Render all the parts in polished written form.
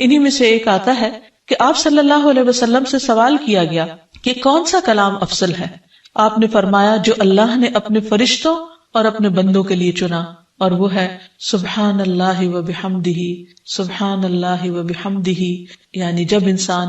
انہی میں سے ایک آتا ہے کہ آپ صلی اللہ علیہ وسلم سے سوال کیا گیا کہ کون سا کلام افضل ہے؟ آپ نے فرمایا جو اللہ نے اپنے فرشتوں اور اپنے بندوں کے لیے چنا، اور وہ ہے سبحان اللہ و بحمدہ، سبحان اللہ و بحمدہ، یعنی جب انسان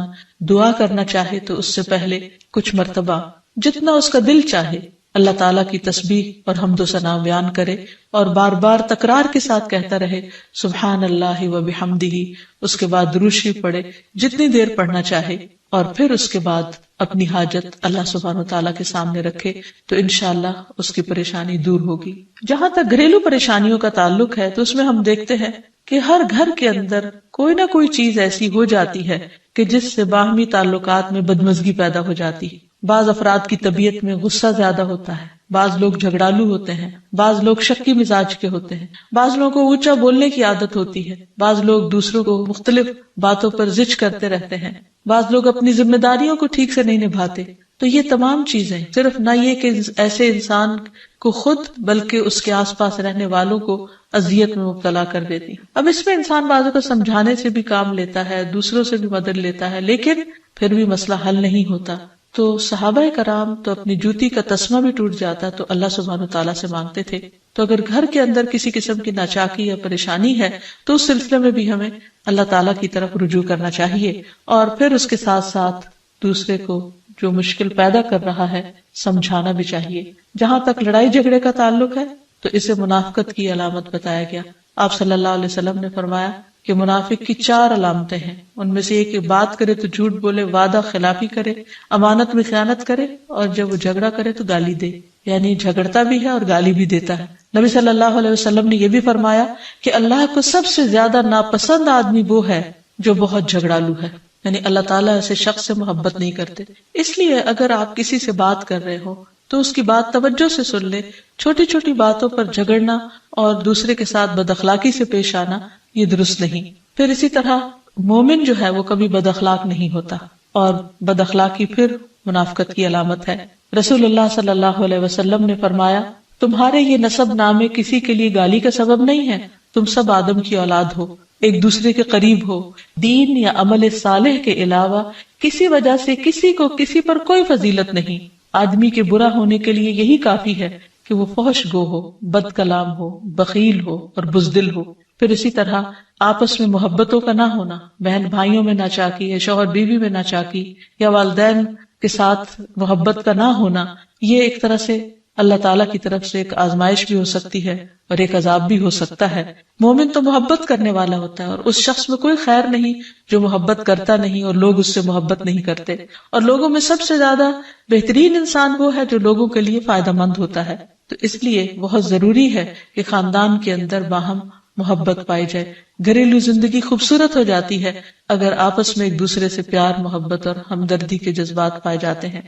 دعا کرنا چاہے تو اس سے پہلے کچھ مرتبہ جتنا اس کا دل چاہے اللہ تعالیٰ کی تسبیح اور حمد و ثنا بیان کرے، اور بار بار تکرار کے ساتھ کہتا رہے سبحان اللہ و بحمدہ، اس کے بعد درود شریف پڑھے جتنی دیر پڑھنا چاہے، اور پھر اس کے بعد اپنی حاجت اللہ سبحانہ و تعالیٰ کے سامنے رکھے تو انشاءاللہ اس کی پریشانی دور ہوگی۔ جہاں تک گھریلو پریشانیوں کا تعلق ہے تو اس میں ہم دیکھتے ہیں کہ ہر گھر کے اندر کوئی نہ کوئی چیز ایسی ہو جاتی ہے کہ جس سے باہمی تعلقات میں بدمزگی پیدا ہو جاتی ہے۔ بعض افراد کی طبیعت میں غصہ زیادہ ہوتا ہے، بعض لوگ جھگڑالو ہوتے ہیں، بعض لوگ شکی مزاج کے ہوتے ہیں، بعض لوگوں کو اونچا بولنے کی عادت ہوتی ہے، بعض لوگ دوسروں کو مختلف باتوں پر زج کرتے رہتے ہیں، بعض لوگ اپنی ذمہ داریوں کو ٹھیک سے نہیں نبھاتے۔ تو یہ تمام چیزیں صرف نہ یہ کہ ایسے انسان کو خود بلکہ اس کے آس پاس رہنے والوں کو اذیت میں مبتلا کر دیتی۔ اب اس میں انسان بعضوں کو سمجھانے سے بھی کام لیتا ہے، دوسروں سے بھی مدد لیتا ہے، لیکن پھر بھی مسئلہ حل نہیں ہوتا۔ تو صحابہ کرام تو اپنی جوتی کا تسمہ بھی ٹوٹ جاتا تو اللہ سبحانہ تعالیٰ سے مانگتے تھے۔ تو اگر گھر کے اندر کسی قسم کی ناچاکی یا پریشانی ہے تو اس سلسلے میں بھی ہمیں اللہ تعالیٰ کی طرف رجوع کرنا چاہیے، اور پھر اس کے ساتھ ساتھ دوسرے کو جو مشکل پیدا کر رہا ہے سمجھانا بھی چاہیے۔ جہاں تک لڑائی جھگڑے کا تعلق ہے تو اسے منافقت کی علامت بتایا گیا۔ آپ صلی اللہ علیہ وسلم نے فرمایا کہ منافق کی 4 علامتیں ہیں، ان میں سے ایک بات کرے تو جھوٹ بولے، وعدہ خلافی کرے، امانت میں خیانت کرے، اور جب وہ جھگڑا کرے تو گالی دے، یعنی جھگڑتا بھی ہے اور گالی بھی دیتا ہے۔ نبی صلی اللہ علیہ وسلم نے یہ بھی فرمایا کہ اللہ کو سب سے زیادہ ناپسند آدمی وہ ہے جو بہت جھگڑالو ہے، یعنی اللہ تعالیٰ ایسے شخص سے محبت نہیں کرتے۔ اس لیے اگر آپ کسی سے بات کر رہے ہو تو اس کی بات توجہ سے سن لے۔ چھوٹی چھوٹی باتوں پر جھگڑنا اور دوسرے کے ساتھ بد اخلاقی سے پیش آنا یہ درست نہیں۔ پھر اسی طرح مومن جو ہے وہ کبھی بد اخلاق نہیں ہوتا، اور بد اخلاقی پھر منافقت کی علامت ہے۔ رسول اللہ صلی اللہ علیہ وسلم نے فرمایا تمہارے یہ نسب نامے کسی کے لیے گالی کا سبب نہیں ہے، تم سب آدم کی اولاد ہو، ایک دوسرے کے قریب ہو، دین یا عمل صالح کے علاوہ کسی وجہ سے کسی کو کسی پر کوئی فضیلت نہیں۔ آدمی کے برا ہونے کے لیے یہی کافی ہے کہ وہ فحش گو ہو، بد کلام ہو، بخیل ہو اور بزدل ہو۔ پھر اسی طرح آپس میں محبتوں کا نہ ہونا، بہن بھائیوں میں ناچاکی یا شوہر بیوی میں ناچاکی یا والدین کے ساتھ محبت کا نہ ہونا، یہ ایک طرح سے اللہ تعالیٰ کی طرف سے ایک آزمائش بھی ہو سکتی ہے اور ایک عذاب بھی ہو سکتا ہے۔ مومن تو محبت کرنے والا ہوتا ہے، اور اس شخص میں کوئی خیر نہیں جو محبت کرتا نہیں اور لوگ اس سے محبت نہیں کرتے، اور لوگوں میں سب سے زیادہ بہترین انسان وہ ہے جو لوگوں کے لیے فائدہ مند ہوتا ہے۔ تو اس لیے بہت ضروری ہے کہ خاندان کے اندر باہم محبت پائی جائے۔ گھریلو زندگی خوبصورت ہو جاتی ہے اگر آپس میں ایک دوسرے سے پیار، محبت اور ہمدردی کے جذبات پائے جاتے ہیں۔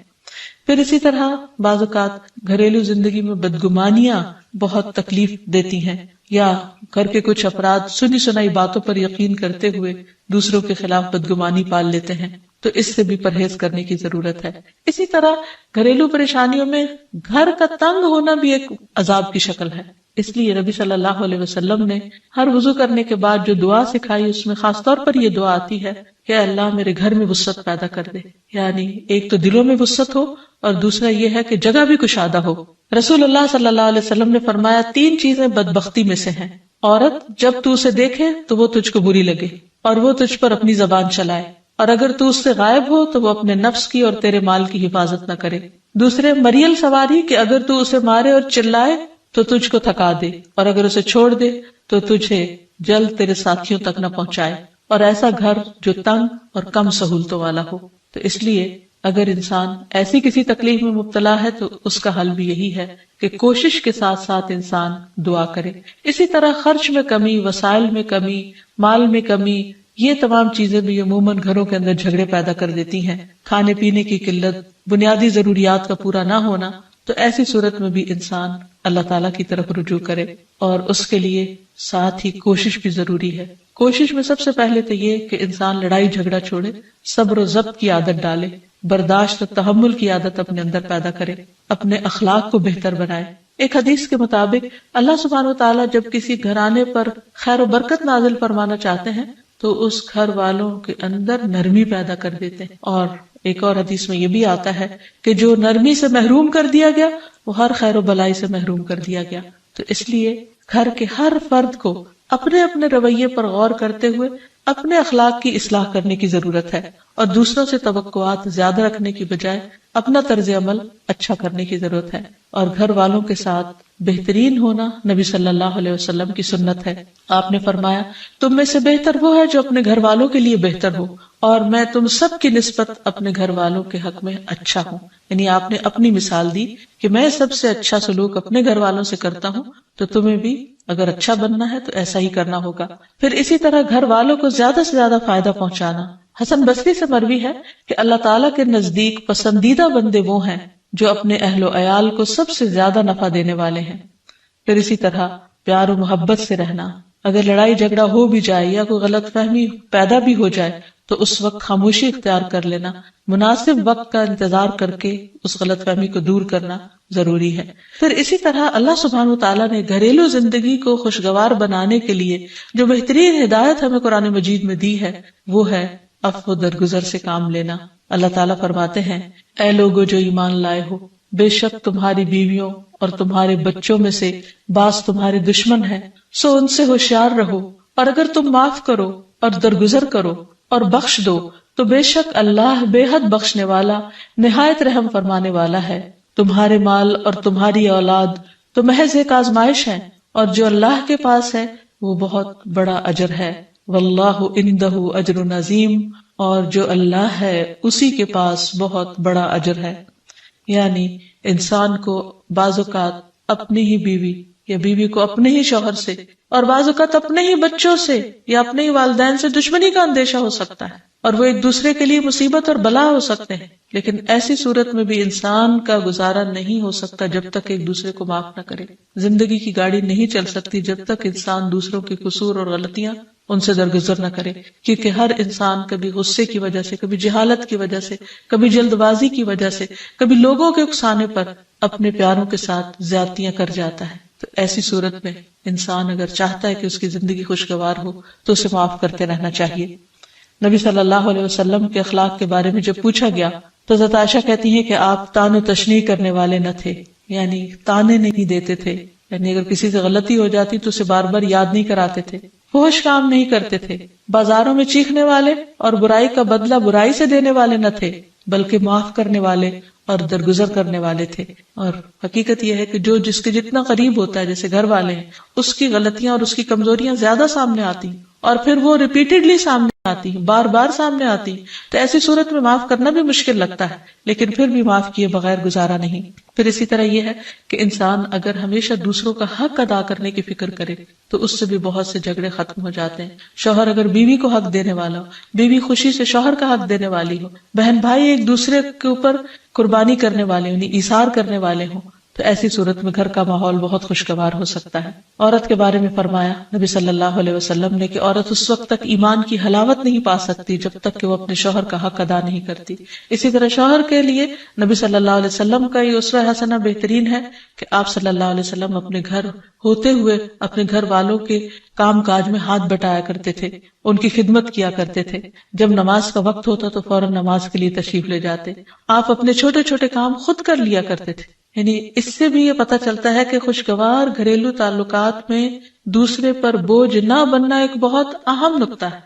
پھر اسی طرح بعض اوقات گھریلو زندگی میں بدگمانیاں بہت تکلیف دیتی ہیں، یا گھر کے کچھ افراد سنی سنائی باتوں پر یقین کرتے ہوئے دوسروں کے خلاف بدگمانی پال لیتے ہیں، تو اس سے بھی پرہیز کرنے کی ضرورت ہے۔ اسی طرح گھریلو پریشانیوں میں گھر کا تنگ ہونا بھی ایک عذاب کی شکل ہے۔ اس لیے نبی صلی اللہ علیہ وسلم نے ہر وضو کرنے کے بعد جو دعا سکھائی اس میں خاص طور پر یہ دعا آتی ہے کہ اللہ میرے گھر میں وسعت پیدا کر دے، یعنی ایک تو دلوں میں وسعت ہو اور دوسرا یہ ہے کہ جگہ بھی کشادہ ہو۔ رسول اللہ صلی اللہ علیہ وسلم نے فرمایا 3 چیزیں بدبختی میں سے ہیں۔ عورت جب تو اسے دیکھے تو وہ تجھ کو بری لگے اور وہ تجھ پر اپنی زبان چلائے، اور اگر تو اس سے غائب ہو تو وہ اپنے نفس کی اور تیرے مال کی حفاظت نہ کرے۔ دوسرے مریل سواری کہ اگر تو اسے مارے اور چلائے تو تجھ کو تھکا دے، اور اگر اسے چھوڑ دے تو تجھے جلد تیرے ساتھیوں تک نہ پہنچائے، اور ایسا گھر جو تنگ اور کم سہولتوں والا ہو۔ تو اس لیے اگر انسان ایسی کسی تکلیف میں مبتلا ہے تو اس کا حل بھی یہی ہے کہ کوشش کے ساتھ ساتھ انسان دعا کرے۔ اسی طرح خرچ میں کمی، وسائل میں کمی، مال میں کمی، یہ تمام چیزیں بھی عموماً گھروں کے اندر جھگڑے پیدا کر دیتی ہیں۔ کھانے پینے کی قلت، بنیادی ضروریات کا پورا نہ ہونا، تو ایسی صورت میں بھی انسان اللہ تعالیٰ کی طرف رجوع کرے، اور اس کے لیے ساتھ ہی کوشش بھی ضروری ہے۔ کوشش میں سب سے پہلے تو یہ کہ انسان لڑائی جھگڑا چھوڑے، صبر و ضبط کی عادت ڈالے، برداشت و تحمل کی عادت اپنے اندر پیدا کرے، اپنے اخلاق کو بہتر بنائے۔ ایک حدیث کے مطابق اللہ سبحانہ و تعالیٰ جب کسی گھرانے پر خیر و برکت نازل فرمانا چاہتے ہیں تو اس گھر والوں کے اندر نرمی پیدا کر دیتے ہیں. اور ایک اور حدیث میں یہ بھی آتا ہے کہ جو نرمی سے محروم کر دیا گیا وہ ہر خیر و بلائی سے محروم کر دیا گیا. تو اس لیے گھر کے ہر فرد کو اپنے اپنے رویے پر غور کرتے ہوئے اپنے اخلاق کی اصلاح کرنے کی ضرورت ہے، اور دوسروں سے توقعات زیادہ رکھنے کی بجائے اپنا طرز عمل اچھا کرنے کی ضرورت ہے. اور گھر والوں کے ساتھ بہترین ہونا نبی صلی اللہ علیہ وسلم کی سنت ہے. آپ نے فرمایا تم میں سے بہتر وہ ہے جو اپنے گھر والوں کے لیے بہتر ہو، اور میں تم سب کی نسبت اپنے گھر والوں کے حق میں اچھا ہوں. یعنی آپ نے اپنی مثال دی کہ میں سب سے اچھا سلوک اپنے گھر والوں سے کرتا ہوں، تو تمہیں بھی اگر اچھا بننا ہے تو ایسا ہی کرنا ہوگا. پھر اسی طرح گھر والوں کو زیادہ سے زیادہ فائدہ پہنچانا. حسن بصری سے مروی ہے کہ اللہ تعالیٰ کے نزدیک پسندیدہ بندے وہ ہیں جو اپنے اہل و عیال کو سب سے زیادہ نفع دینے والے ہیں. پھر اسی طرح پیار و محبت سے رہنا. اگر لڑائی جھگڑا ہو بھی جائے یا کوئی غلط فہمی پیدا بھی ہو جائے تو اس وقت خاموشی اختیار کر لینا، مناسب وقت کا انتظار کر کے اس غلط فہمی کو دور کرنا ضروری ہے. پھر اسی طرح اللہ سبحانہ وتعالیٰ نے گھریلو زندگی کو خوشگوار بنانے کے لیے جو بہترین ہدایت ہمیں قرآن مجید میں دی ہے وہ ہے عفو درگزر سے کام لینا. اللہ تعالیٰ فرماتے ہیں اے لوگو جو ایمان لائے ہو، بے شک تمہاری بیویوں اور تمہارے بچوں میں سے بعض تمہارے دشمن ہیں، سو ان سے ہوشیار رہو، اور اگر تم معاف کرو اور درگزر کرو اور بخش دو تو بے شک اللہ بے حد بخشنے والا نہایت رحم فرمانے والا ہے. تمہارے مال اور تمہاری اولاد تو محض ایک آزمائش ہے، اور جو اللہ کے پاس ہے وہ بہت بڑا اجر ہے. واللہ عندہ اجر عظیم، اور جو اللہ ہے اسی کے پاس بہت بڑا اجر ہے. یعنی انسان کو بعض اوقات اپنی ہی بیوی یا بیوی کو اپنے ہی شوہر سے اور بعض اوقات اپنے ہی بچوں سے یا اپنے ہی والدین سے دشمنی کا اندیشہ ہو سکتا ہے، اور وہ ایک دوسرے کے لیے مصیبت اور بلا ہو سکتے ہیں. لیکن ایسی صورت میں بھی انسان کا گزارا نہیں ہو سکتا جب تک ایک دوسرے کو معاف نہ کرے. زندگی کی گاڑی نہیں چل سکتی جب تک انسان دوسروں کے قصور اور غلطیاں ان سے درگزر نہ کرے. کیونکہ ہر انسان کبھی غصے کی وجہ سے، کبھی جہالت کی وجہ سے، کبھی جلد بازی کی وجہ سے، کبھی لوگوں کے اکسانے پر اپنے پیاروں کے ساتھ زیادتیاں کر جاتا ہے. تو ایسی صورت میں انسان اگر چاہتا ہے کہ اس کی زندگی خوشگوار ہو تو اسے معاف کرتے رہنا چاہیے. نبی صلی اللہ علیہ وسلم کے اخلاق کے بارے میں جب پوچھا گیا تو حضرت عائشہ کہتی ہیں کہ آپ تان و تشنیع کرنے والے نہ تھے، یعنی تانے نہیں دیتے تھے. یعنی اگر کسی سے غلطی ہو جاتی تو اسے بار بار یاد نہیں کراتے تھے، فحش کام نہیں کرتے تھے، بازاروں میں چیخنے والے اور برائی کا بدلہ برائی سے دینے والے نہ تھے، بلکہ معاف کرنے والے اور درگزر کرنے والے تھے. اور حقیقت یہ ہے کہ جو جس کے جتنا قریب ہوتا ہے، جیسے گھر والے ہیں، اس کی غلطیاں اور اس کی کمزوریاں زیادہ سامنے آتی ہیں، اور پھر وہ ریپیٹڈلی سامنے آتی ہیں، بار بار سامنے آتی ہیں. تو ایسی صورت میں معاف کرنا بھی مشکل لگتا ہے، لیکن پھر بھی معاف کیے بغیر گزارا نہیں. پھر اسی طرح یہ ہے کہ انسان اگر ہمیشہ دوسروں کا حق ادا کرنے کی فکر کرے تو اس سے بھی بہت سے جھگڑے ختم ہو جاتے ہیں. شوہر اگر بیوی کو حق دینے والا ہو، بیوی خوشی سے شوہر کا حق دینے والی ہو، بہن بھائی ایک دوسرے کے اوپر قربانی کرنے والے ہوں، ایثار کرنے والے ہوں، تو ایسی صورت میں گھر کا ماحول بہت خوشگوار ہو سکتا ہے. عورت کے بارے میں فرمایا نبی صلی اللہ علیہ وسلم نے کہ عورت اس وقت تک ایمان کی حلاوت نہیں پا سکتی جب تک کہ وہ اپنے شوہر کا حق ادا نہیں کرتی. اسی طرح شوہر کے لیے نبی صلی اللہ علیہ وسلم کا یہ اسوہ حسنہ بہترین ہے کہ آپ صلی اللہ علیہ وسلم اپنے گھر ہوتے ہوئے اپنے گھر والوں کے کام کاج میں ہاتھ بٹایا کرتے تھے، ان کی خدمت کیا کرتے تھے. جب نماز کا وقت ہوتا تو فوراً نماز کے لیے تشریف لے جاتے. آپ اپنے چھوٹے چھوٹے کام خود کر لیا کرتے تھے. یعنی اس سے بھی یہ پتہ چلتا ہے کہ خوشگوار گھریلو تعلقات میں دوسرے پر بوجھ نہ بننا ایک بہت اہم نقطہ ہے.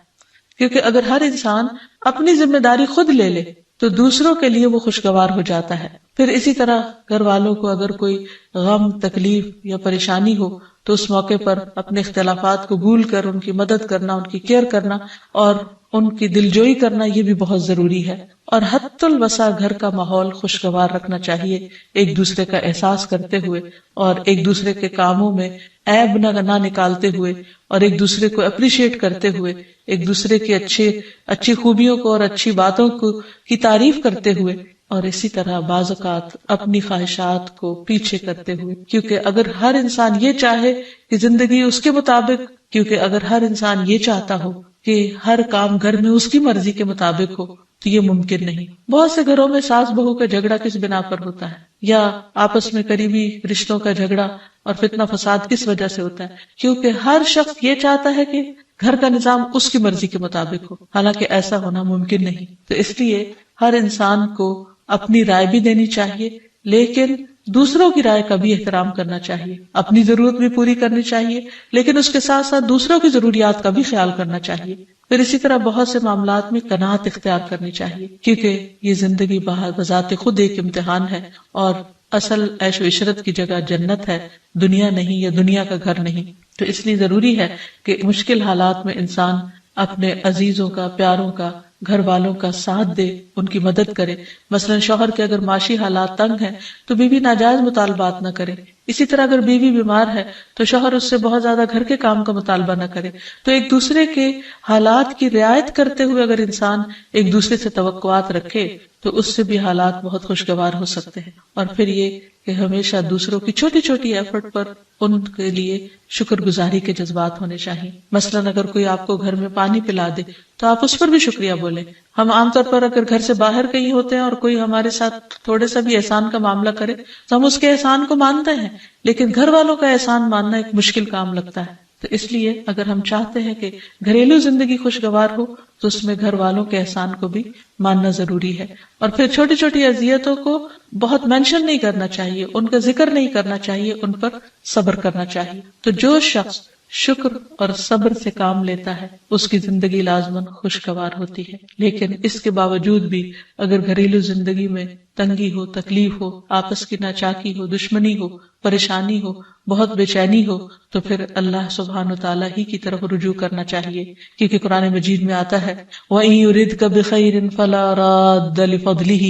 کیونکہ اگر ہر انسان اپنی ذمہ داری خود لے لے تو دوسروں کے لیے وہ خوشگوار ہو جاتا ہے. پھر اسی طرح گھر والوں کو اگر کوئی غم، تکلیف یا پریشانی ہو تو اس موقع پر اپنے اختلافات کو بھول کر ان کی مدد کرنا، ان کی کیئر کرنا اور ان کی دلجوئی کرنا یہ بھی بہت ضروری ہے. اور حد الوسع گھر کا ماحول خوشگوار رکھنا چاہیے، ایک دوسرے کا احساس کرتے ہوئے اور ایک دوسرے کے کاموں میں عیب نہ نکالتے ہوئے اور ایک دوسرے کو اپریشیٹ کرتے ہوئے، ایک دوسرے کی اچھی خوبیوں کو اور اچھی باتوں کی تعریف کرتے ہوئے، اور اسی طرح بعض اوقات اپنی خواہشات کو پیچھے کرتے ہوئے. کیونکہ اگر ہر انسان یہ چاہے کہ زندگی اس کے مطابق، کیونکہ اگر ہر انسان یہ چاہتا ہو کہ ہر کام گھر میں اس کی مرضی کے مطابق ہو تو یہ ممکن نہیں. بہت سے گھروں میں ساس بہو کا جھگڑا کس بنا پر ہوتا ہے، یا آپس میں قریبی رشتوں کا جھگڑا اور فتنہ فساد کس وجہ سے ہوتا ہے؟ کیونکہ ہر شخص یہ چاہتا ہے کہ گھر کا نظام اس کی مرضی کے مطابق ہو، حالانکہ ایسا ہونا ممکن نہیں۔ تو اس لیے ہر انسان کو اپنی رائے بھی دینی چاہیے، لیکن دوسروں کی رائے کا بھی احترام کرنا چاہیے، اپنی ضرورت بھی پوری کرنی چاہیے، لیکن اس کے ساتھ ساتھ دوسروں کی ضروریات کا بھی خیال کرنا چاہیے۔ پھر اسی طرح بہت سے معاملات میں قناعت اختیار کرنی چاہیے، کیونکہ یہ زندگی بذات خود ایک امتحان ہے، اور اصل عیش و عشرت کی جگہ جنت ہے، دنیا نہیں، یا دنیا کا گھر نہیں۔ تو اس لیے ضروری ہے کہ مشکل حالات میں انسان اپنے عزیزوں کا، پیاروں کا، گھر والوں کا ساتھ دے، ان کی مدد کرے۔ مثلا شوہر کے اگر معاشی حالات تنگ ہیں تو بیوی ناجائز مطالبات نہ کرے، اسی طرح اگر بیوی بیمار ہے تو شوہر اس سے بہت زیادہ گھر کے کام کا مطالبہ نہ کرے۔ تو ایک دوسرے کے حالات کی رعایت کرتے ہوئے اگر انسان ایک دوسرے سے توقعات رکھے تو اس سے بھی حالات بہت خوشگوار ہو سکتے ہیں۔ اور پھر یہ کہ ہمیشہ دوسروں کی چھوٹی چھوٹی ایفرٹ پر ان کے لیے شکر گزاری کے جذبات ہونے چاہیے۔ مثلا اگر کوئی آپ کو گھر میں پانی پلا دے تو آپ اس پر بھی شکریہ بولیں۔ ہم عام طور پر اگر گھر سے باہر کہیں ہوتے ہیں اور کوئی ہمارے ساتھ تھوڑے سا بھی احسان کا معاملہ کرے تو ہم اس کے احسان کو مانتے ہیں، لیکن گھر والوں کا احسان ماننا ایک مشکل کام لگتا ہے۔ تو اس لیے اگر ہم چاہتے ہیں کہ گھریلو زندگی خوشگوار ہو تو اس میں گھر والوں کے احسان کو بھی ماننا ضروری ہے۔ اور پھر چھوٹی چھوٹی اذیتوں کو بہت مینشن نہیں کرنا چاہیے، ان کا ذکر نہیں کرنا چاہیے، ان پر صبر کرنا چاہیے۔ تو جو شخص شکر اور صبر سے کام لیتا ہے اس کی زندگی لازماً خوشگوار ہوتی ہے۔ لیکن اس کے باوجود بھی اگر گھریلو زندگی میں تنگی ہو، تکلیف ہو، آپس کی ناچاکی ہو، دشمنی ہو، پریشانی ہو، بہت بے چینی ہو، تو پھر اللہ سبحانہ وتعالیٰ ہی کی طرف رجوع کرنا چاہیے، کیونکہ قرآن مجید میں آتا ہے وَإِن يُرِدْكَ بِخَيْرٍ فَلَا رَادَّ لِفَضْلِهِ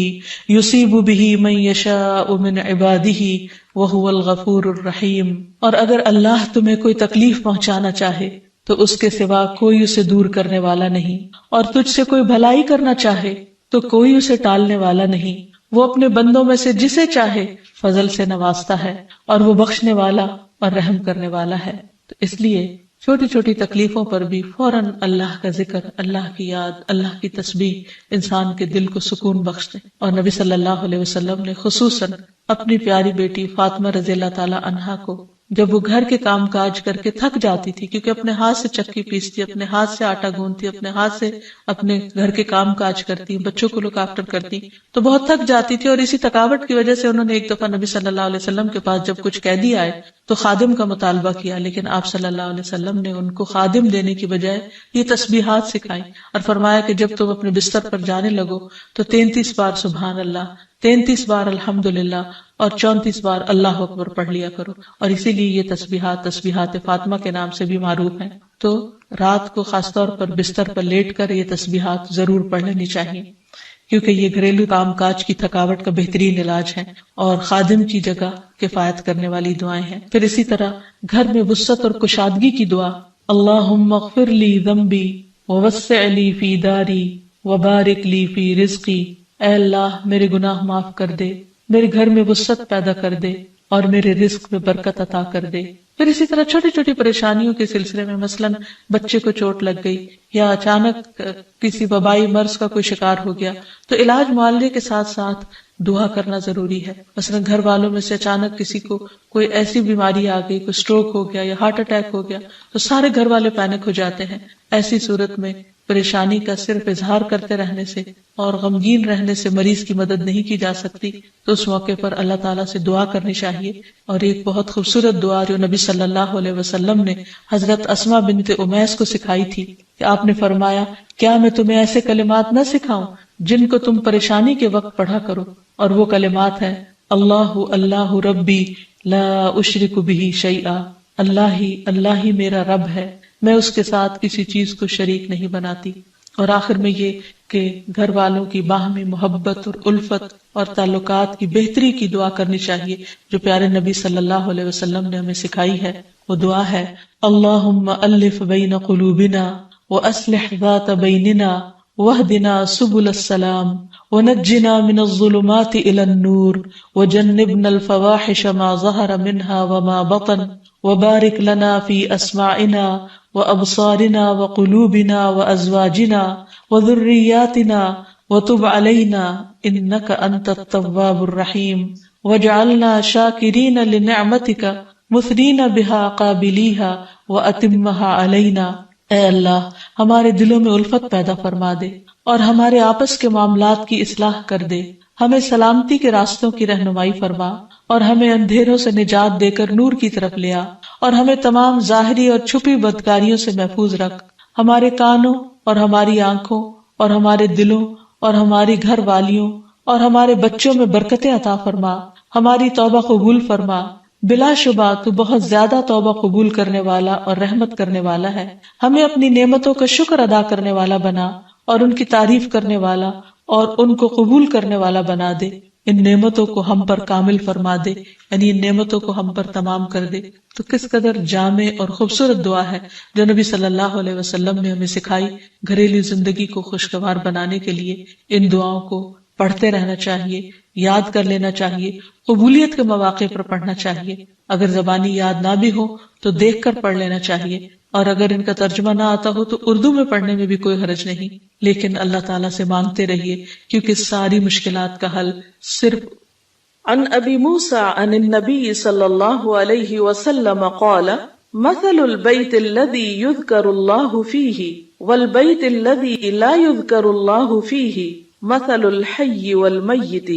يُصِيبُ بِهِ مَن يَشَاءُ مِنْ عِبَادِهِ وَهُوَ الْغَفُورُ الرَّحِيمُ۔ اور اگر اللہ تمہیں کوئی تکلیف پہنچانا چاہے تو اس کے سوا کوئی اسے دور کرنے والا نہیں، اور تجھ سے کوئی بھلائی کرنا چاہے تو کوئی اسے ٹالنے والا نہیں۔ وہ اپنے بندوں میں سے جسے چاہے فضل سے نوازتا ہے، اور وہ بخشنے والا اور رحم کرنے والا ہے۔ تو اس لیے چھوٹی چھوٹی تکلیفوں پر بھی فوراً اللہ کا ذکر، اللہ کی یاد، اللہ کی تسبیح انسان کے دل کو سکون بخشتے۔ اور نبی صلی اللہ علیہ وسلم نے خصوصاً اپنی پیاری بیٹی فاطمہ رضی اللہ تعالی عنہا کو جب وہ گھر کے کام کاج کر کے تھک جاتی تھی، کیونکہ اپنے ہاتھ سے چکی پیستی، اپنے ہاتھ سے آٹا گوندتی، اپنے ہاتھ سے اپنے گھر کے کام کاج کرتی، بچوں کو لوک آفٹر کرتی، تو بہت تھک جاتی تھی۔ اور اسی تھکاوٹ کی وجہ سے انہوں نے ایک دفعہ نبی صلی اللہ علیہ وسلم کے پاس جب کچھ قیدی آئے تو خادم کا مطالبہ کیا، لیکن آپ صلی اللہ علیہ وسلم نے ان کو خادم دینے کی بجائے یہ تسبیحات سکھائی اور فرمایا کہ جب تم اپنے بستر پر جانے لگو تو 33 بار سبحان اللہ، 33 بار الحمدللہ اور 34 بار اللہ اکبر پڑھ لیا کرو۔ اور اسی لیے یہ تسبیحات فاطمہ کے نام سے بھی معروف ہیں۔ تو رات کو خاص طور پر بستر پر لیٹ کر یہ تسبیحات ضرور پڑھ لینی چاہیے، کیونکہ یہ گھریلو کام کاج کی تھکاوٹ کا بہترین علاج ہے اور خادم کی جگہ کفایت کرنے والی دعائیں ہیں۔ پھر اسی طرح گھر میں وسعت اور کشادگی کی دعا، اللہم اغفر لی ذنبی ووسع لی فی داری وبارک لی فی رزقی، اے اللہ میرے گناہ معاف کر دے، میرے گھر میں وسعت پیدا کر دے اور میرے رزق میں برکت عطا کر دے۔ پھر اسی طرح چھوٹی چھوٹی پریشانیوں کے سلسلے میں مثلا بچے کو چوٹ لگ گئی یا اچانک کسی وبائی مرض کا کوئی شکار ہو گیا تو علاج معالجے کے ساتھ ساتھ دعا کرنا ضروری ہے۔ مثلا گھر والوں میں سے اچانک کسی کو کوئی ایسی بیماری آ گئی، کوئی سٹروک ہو گیا یا ہارٹ اٹیک ہو گیا تو سارے گھر والے پینک ہو جاتے ہیں۔ ایسی صورت میں پریشانی کا صرف اظہار کرتے رہنے سے اور غمگین رہنے سے مریض کی مدد نہیں کی جا سکتی، تو اس موقع پر اللہ تعالیٰ سے دعا کرنی چاہیے۔ اور ایک بہت خوبصورت دعا جو نبی صلی اللہ علیہ وسلم نے حضرت اسماء بنت امیس کو سکھائی تھی کہ آپ نے فرمایا کیا میں تمہیں ایسے کلمات نہ سکھاؤں جن کو تم پریشانی کے وقت پڑھا کرو، اور وہ کلمات ہیں اللہ اللہ ربی لا اشرک بہ شیئا، اللہ ہی میرا رب ہے، میں اس کے ساتھ کسی چیز کو شریک نہیں بناتی۔ اور آخر میں یہ کہ گھر والوں کی باہمی محبت اور الفت اور تعلقات کی بہتری کی دعا کرنی چاہیے جو پیارے نبی صلی اللہ علیہ وسلم نے ہمیں سکھائی ہے۔ وہ دعا ہے اللہم الف بین قلوبنا واصلح ذات بیننا واہدنا سبل السلام ونجنا من الظلمات الى النور وجنبنا الفواحش ما ظہر منها وما بطن وبارک لنا فی اسماعنا وابصارنا وقلوبنا وازواجنا وذریاتنا وتب علینا انک انت التواب الرحیم واجعلنا شاکرین لنعمتک مثنین بها قابلیها واتمها علینا اے اللہ ہمارے دلوں میں الفت پیدا فرما دے اور ہمارے آپس کے معاملات کی اصلاح کر دے، ہمیں سلامتی کے راستوں کی رہنمائی فرما اور ہمیں اندھیروں سے نجات دے کر نور کی طرف لے آ، اور ہمیں تمام ظاہری اور چھپی بدکاریوں سے محفوظ رکھ، ہمارے کانوں اور ہماری آنکھوں اور ہمارے دلوں اور ہماری گھر والیوں اور ہمارے بچوں میں برکتیں عطا فرما، ہماری توبہ قبول فرما، بلا شبہ تو بہت زیادہ توبہ قبول کرنے والا اور رحمت کرنے والا ہے، ہمیں اپنی نعمتوں کا شکر ادا کرنے والا بنا اور ان کی تعریف کرنے والا اور ان کو قبول کرنے والا بنا دے، ان نعمتوں کو ہم پر کامل فرما دے، یعنی ان نعمتوں کو ہم پر تمام کر دے۔ تو کس قدر جامع اور خوبصورت دعا ہے جو نبی صلی اللہ علیہ وسلم نے ہمیں سکھائی۔ گھریلو زندگی کو خوشگوار بنانے کے لیے ان دعاؤں کو پڑھتے رہنا چاہیے، یاد کر لینا چاہیے، قبولیت کے مواقع پر پڑھنا چاہیے، اگر زبانی یاد نہ بھی ہو تو دیکھ کر پڑھ لینا چاہیے، اور اگر ان کا ترجمہ نہ آتا ہو تو اردو میں پڑھنے میں بھی کوئی حرج نہیں، لیکن اللہ تعالیٰ سے مانگتے رہیے کیونکہ ساری مشکلات کا حل صرف۔ عن ابی موسیٰ عن النبی صلی اللہ علیہ وسلم قال مثل البیت الذی یذکر اللہ فیہ والبیت الذی لا یذکر اللہ فیہ مثل الحی والمیت،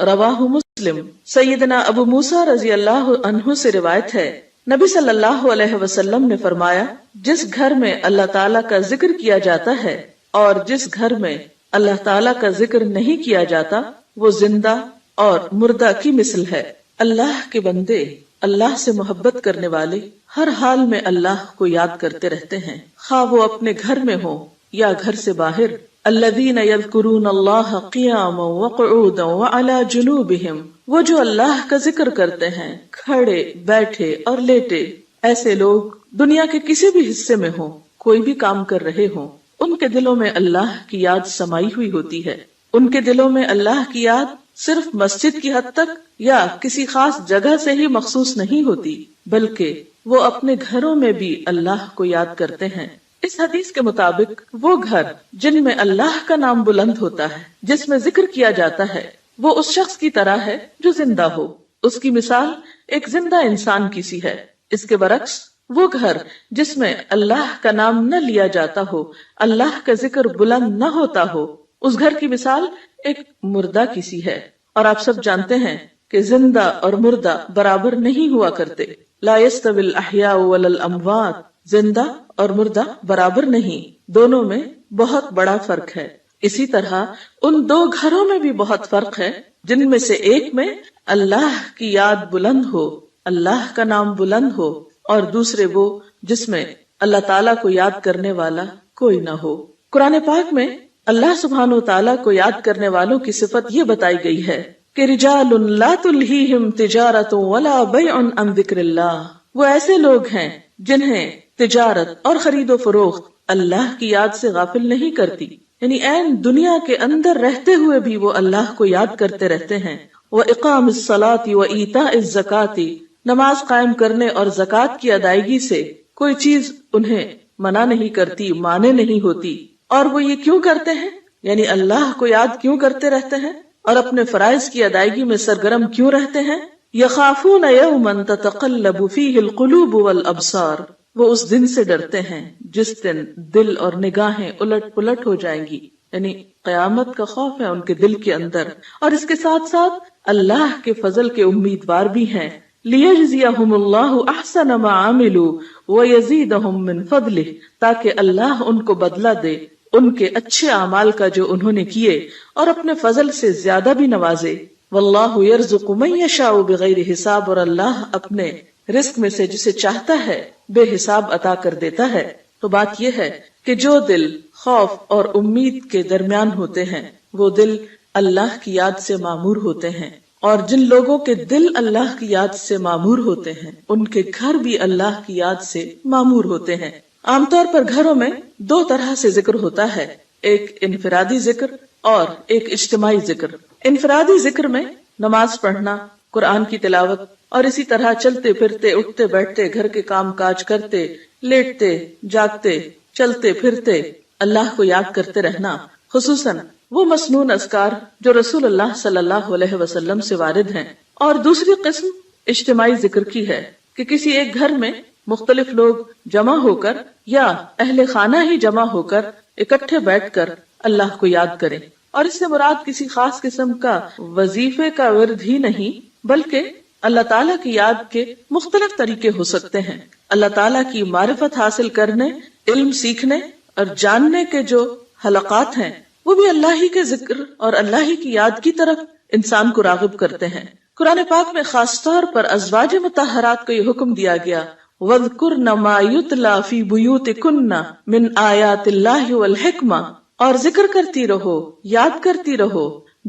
رواہ مسلم۔ سیدنا ابو موسیٰ رضی اللہ عنہ سے روایت ہے، نبی صلی اللہ علیہ وسلم نے فرمایا، جس گھر میں اللہ تعالیٰ کا ذکر کیا جاتا ہے اور جس گھر میں اللہ تعالیٰ کا ذکر نہیں کیا جاتا وہ زندہ اور مردہ کی مثل ہے۔ اللہ کے بندے، اللہ سے محبت کرنے والے ہر حال میں اللہ کو یاد کرتے رہتے ہیں، خواہ وہ اپنے گھر میں ہو یا گھر سے باہر۔ الذین یذکرون اللہ قیاما وقعودا وعلی جنوبہم، وہ جو اللہ کا ذکر کرتے ہیں کھڑے، بیٹھے اور لیٹے۔ ایسے لوگ دنیا کے کسی بھی حصے میں ہوں، کوئی بھی کام کر رہے ہوں، ان کے دلوں میں اللہ کی یاد سمائی ہوئی ہوتی ہے۔ ان کے دلوں میں اللہ کی یاد صرف مسجد کی حد تک یا کسی خاص جگہ سے ہی مخصوص نہیں ہوتی، بلکہ وہ اپنے گھروں میں بھی اللہ کو یاد کرتے ہیں۔ اس حدیث کے مطابق وہ گھر جن میں اللہ کا نام بلند ہوتا ہے، جس میں ذکر کیا جاتا ہے، وہ اس شخص کی طرح ہے جو زندہ ہو۔ اس کی مثال ایک زندہ انسان کی سی ہے۔ اس کے برعکس وہ گھر جس میں اللہ کا نام نہ لیا جاتا ہو، اللہ کا ذکر بلند نہ ہوتا ہو، اس گھر کی مثال ایک مردہ کی سی ہے۔ اور آپ سب جانتے ہیں کہ زندہ اور مردہ برابر نہیں ہوا کرتے۔ لا يستوي الاحیاء ولا الاموات، زندہ اور مردہ برابر نہیں، دونوں میں بہت بڑا فرق ہے۔ اسی طرح ان دو گھروں میں بھی بہت فرق ہے، جن میں سے ایک میں اللہ کی یاد بلند ہو، اللہ کا نام بلند ہو، اور دوسرے وہ جس میں اللہ تعالیٰ کو یاد کرنے والا کوئی نہ ہو۔ قرآن پاک میں اللہ سبحانہ و تعالیٰ کو یاد کرنے والوں کی صفت یہ بتائی گئی ہے کہ رجال لا تلہیہم تجارت ولا بیع عن ذکر اللہ، وہ ایسے لوگ ہیں جنہیں تجارت اور خرید و فروخت اللہ کی یاد سے غافل نہیں کرتی، یعنی عین دنیا کے اندر رہتے ہوئے بھی وہ اللہ کو یاد کرتے رہتے ہیں۔ وَإِقَامِ الصَّلَاةِ وَإِيتَاءِ الزَّكَاةِ، نماز قائم کرنے اور زکوٰۃ کی ادائیگی سے کوئی چیز انہیں منع نہیں کرتی، مانے نہیں ہوتی۔ اور وہ یہ کیوں کرتے ہیں؟ یعنی اللہ کو یاد کیوں کرتے رہتے ہیں اور اپنے فرائض کی ادائیگی میں سرگرم کیوں رہتے ہیں؟ یخافون یوما تتقلب فیہ القلوب والابصار، وہ اس دن سے ڈرتے ہیں جس دن دل اور نگاہیں الٹ پلٹ ہو جائیں گی، یعنی قیامت کا خوف ہے ان کے دل کے اندر، اور اس کے ساتھ ساتھ اللہ کے فضل کے امیدوار بھی ہیں۔ لیجزیہم اللہ احسن ما عملوا ویزیدہم من فضلہ، تاکہ اللہ ان کو بدلہ دے ان کے اچھے اعمال کا جو انہوں نے کیے، اور اپنے فضل سے زیادہ بھی نوازے۔ واللہ یرزق من یشاء بغیر حساب، اور اللہ اپنے رزق میں سے جسے چاہتا ہے بے حساب عطا کر دیتا ہے۔ تو بات یہ ہے کہ جو دل خوف اور امید کے درمیان ہوتے ہیں وہ دل اللہ کی یاد سے معمور ہوتے ہیں، اور جن لوگوں کے دل اللہ کی یاد سے معمور ہوتے ہیں ان کے گھر بھی اللہ کی یاد سے معمور ہوتے ہیں۔ عام طور پر گھروں میں دو طرح سے ذکر ہوتا ہے، ایک انفرادی ذکر اور ایک اجتماعی ذکر۔ انفرادی ذکر میں نماز پڑھنا، قرآن کی تلاوت، اور اسی طرح چلتے پھرتے، اٹھتے بیٹھتے، گھر کے کام کاج کرتے، لیٹتے جاگتے، چلتے پھرتے اللہ کو یاد کرتے رہنا، خصوصاً وہ مسنون اذکار جو رسول اللہ صلی اللہ علیہ وسلم سے وارد ہیں۔ اور دوسری قسم اجتماعی ذکر کی ہے کہ کسی ایک گھر میں مختلف لوگ جمع ہو کر یا اہل خانہ ہی جمع ہو کر اکٹھے بیٹھ کر اللہ کو یاد کریں. اور اس سے مراد کسی خاص قسم کا وظیفے کا ورد ہی نہیں بلکہ اللہ تعالیٰ کی یاد کے مختلف طریقے ہو سکتے ہیں. اللہ تعالیٰ کی معرفت حاصل کرنے، علم سیکھنے اور جاننے کے جو حلقات ہیں وہ بھی اللہ ہی کے ذکر اور اللہ ہی کی یاد کی طرف انسان کو راغب کرتے ہیں. قرآن پاک میں خاص طور پر ازواج مطہرات کو یہ حکم دیا گیا وَاذْكُرْنَ مَا يُتْلَى فِي بُيُوتِكُنَّ مِنْ آيَاتِ اللَّهِ وَالْحِكْمَةِ، اور ذکر کرتی رہو، یاد کرتی رہو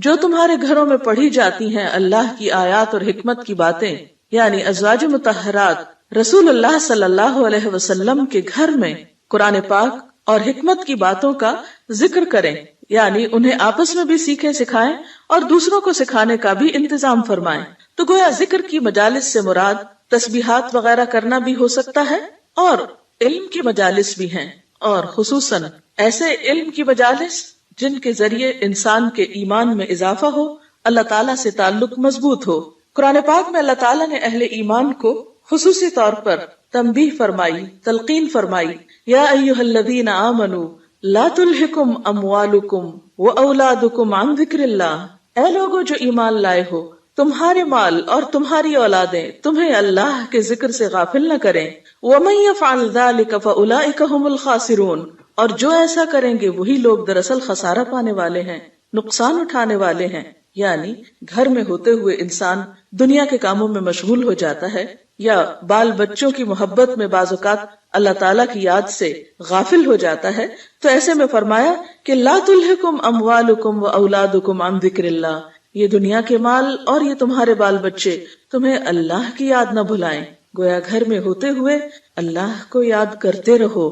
جو تمہارے گھروں میں پڑھی جاتی ہیں اللہ کی آیات اور حکمت کی باتیں. یعنی ازواج مطہرات رسول اللہ صلی اللہ علیہ وسلم کے گھر میں قرآن پاک اور حکمت کی باتوں کا ذکر کریں، یعنی انہیں آپس میں بھی سیکھیں سکھائیں اور دوسروں کو سکھانے کا بھی انتظام فرمائیں. تو گویا ذکر کی مجالس سے مراد تسبیحات وغیرہ کرنا بھی ہو سکتا ہے اور علم کی مجالس بھی ہیں، اور خصوصاً ایسے علم کی مجالس جن کے ذریعے انسان کے ایمان میں اضافہ ہو، اللہ تعالیٰ سے تعلق مضبوط ہو. قرآن پاک میں اللہ تعالیٰ نے اہل ایمان کو خصوصی طور پر تنبیہ فرمائی، تلقین فرمائی، یا ایھا الذین آمنوا لا تلہکم اموالکم واولادکم عن ذکر اللہ، اے لوگو جو ایمان لائے ہو، تمہارے مال اور تمہاری اولادیں تمہیں اللہ کے ذکر سے غافل نہ کریں. ومن یفعل ذلک فاولئک ھم الخاسرون، اور جو ایسا کریں گے وہی لوگ دراصل خسارہ پانے والے ہیں، نقصان اٹھانے والے ہیں. یعنی گھر میں ہوتے ہوئے انسان دنیا کے کاموں میں مشغول ہو جاتا ہے یا بال بچوں کی محبت میں بعض اوقات اللہ تعالیٰ کی یاد سے غافل ہو جاتا ہے، تو ایسے میں فرمایا کہ لا تلہکم اموالکم واولادکم عن ذکر اللہ، یہ دنیا کے مال اور یہ تمہارے بال بچے تمہیں اللہ کی یاد نہ بھلائیں. گویا گھر میں ہوتے ہوئے اللہ کو یاد کرتے رہو.